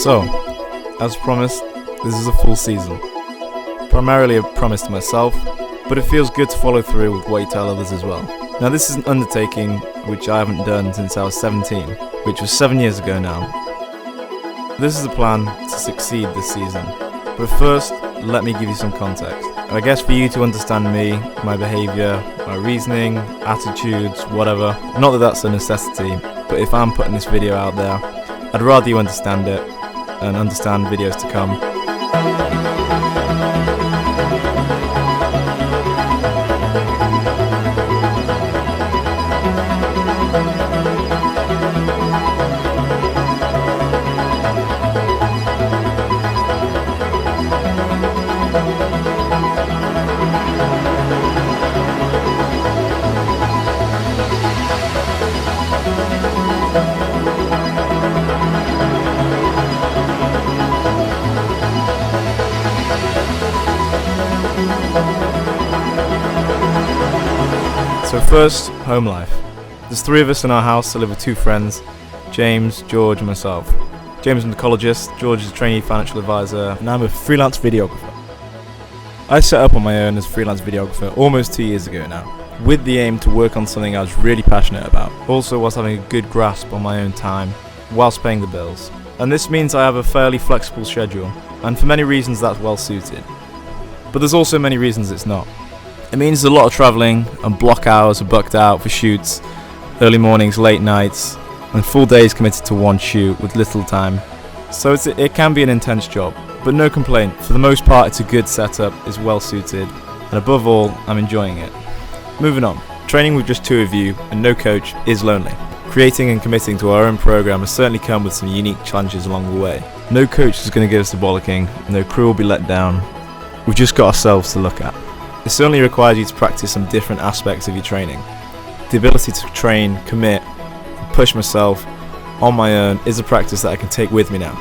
So, as promised, this is a full season. Primarily a promise to myself, but it feels good to follow through with what you tell others as well. Now this is an undertaking which I haven't done since I was 17, which was 7 years ago now. This is a plan to succeed this season, but first, let me give you some context. I guess for you to understand me, my behaviour, my reasoning, attitudes, whatever, not that that's a necessity, but if I'm putting this video out there, I'd rather you understand it and understand videos to come. So first, home life. There's 3 of us in our house. I live with 2 friends, James, George and myself. James is an ecologist, George is a trainee financial advisor, and I'm a freelance videographer. I set up on my own as a freelance videographer almost 2 years ago now, with the aim to work on something I was really passionate about, also whilst having a good grasp on my own time, whilst paying the bills. And this means I have a fairly flexible schedule, and for many reasons that's well suited. But there's also many reasons it's not. It means a lot of travelling, and block hours are booked out for shoots, early mornings, late nights, and full days committed to one shoot with little time. So it can be an intense job, but no complaint. For the most part, it's a good setup, it's well suited, and above all, I'm enjoying it. Moving on, training with just 2 of you and no coach is lonely. Creating and committing to our own program has certainly come with some unique challenges along the way. No coach is going to give us the bollocking, no crew will be let down. We've just got ourselves to look at. It certainly requires you to practice some different aspects of your training. The ability to train, commit, and push myself on my own is a practice that I can take with me now.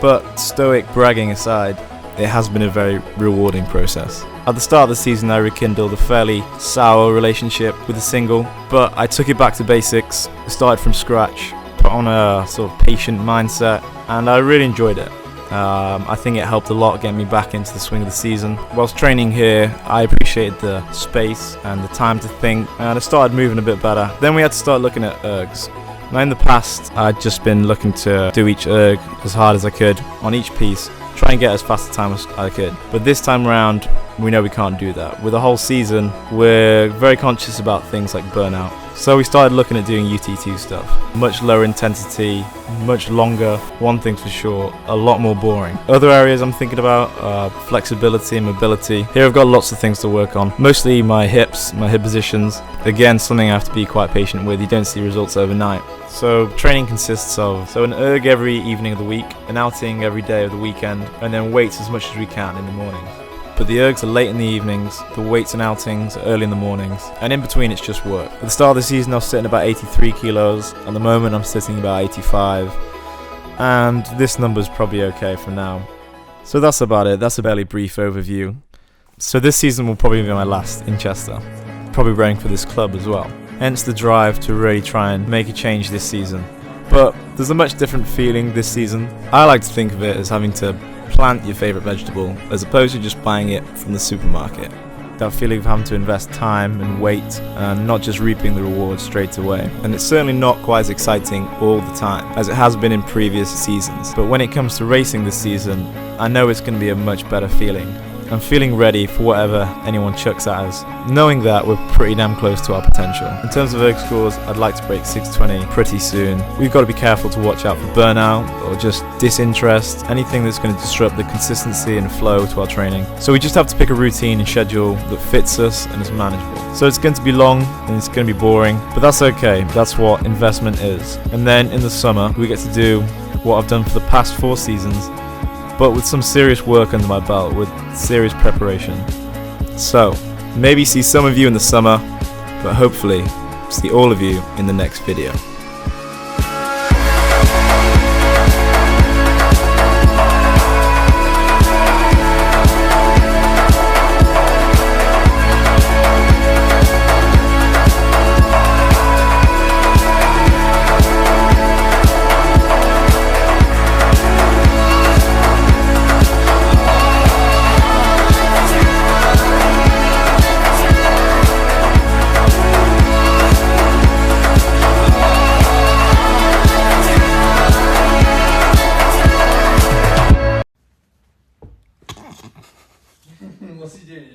But stoic bragging aside, it has been a very rewarding process. At the start of the season I rekindled a fairly sour relationship with the single, but I took it back to basics, started from scratch, put on a sort of patient mindset, and I really enjoyed it. I think it helped a lot get me back into the swing of the season. Whilst training here, I appreciated the space and the time to think, and I started moving a bit better. Then we had to start looking at ergs. Now in the past, I'd just been looking to do each erg as hard as I could on each piece, try and get as fast a time as I could. But this time around, we know we can't do that. With the whole season, we're very conscious about things like burnout. So we started looking at doing UT2 stuff. Much lower intensity, much longer, one thing's for sure, a lot more boring. Other areas I'm thinking about are flexibility and mobility. Here I've got lots of things to work on. Mostly my hips, my hip positions. Again, something I have to be quite patient with. You don't see results overnight. So training consists of an erg every evening of the week, an outing every day of the weekend, and then weights as much as we can in the mornings. But the ergs are late in the evenings, the weights and outings are early in the mornings, and in between it's just work. At the start of the season I was sitting about 83 kilos, at the moment I'm sitting about 85, and this number's probably okay for now. So that's about it, that's a fairly brief overview. So this season will probably be my last in Chester, probably rowing for this club as well. Hence the drive to really try and make a change this season. But there's a much different feeling this season. I like to think of it as having to plant your favourite vegetable as opposed to just buying it from the supermarket. That feeling of having to invest time and wait and not just reaping the rewards straight away. And it's certainly not quite as exciting all the time as it has been in previous seasons. But when it comes to racing this season, I know it's going to be a much better feeling. and feeling ready for whatever anyone chucks at us, knowing that we're pretty damn close to our potential. In terms of erg scores, I'd like to break 620 pretty soon. We've got to be careful to watch out for burnout or just disinterest, anything that's going to disrupt the consistency and flow to our training. So we just have to pick a routine and schedule that fits us and is manageable. So it's going to be long and it's going to be boring, but that's okay. That's what investment is. And then in the summer, we get to do what I've done for the past 4 seasons, but with some serious work under my belt, with serious preparation. So, maybe see some of you in the summer, but hopefully see all of you in the next video.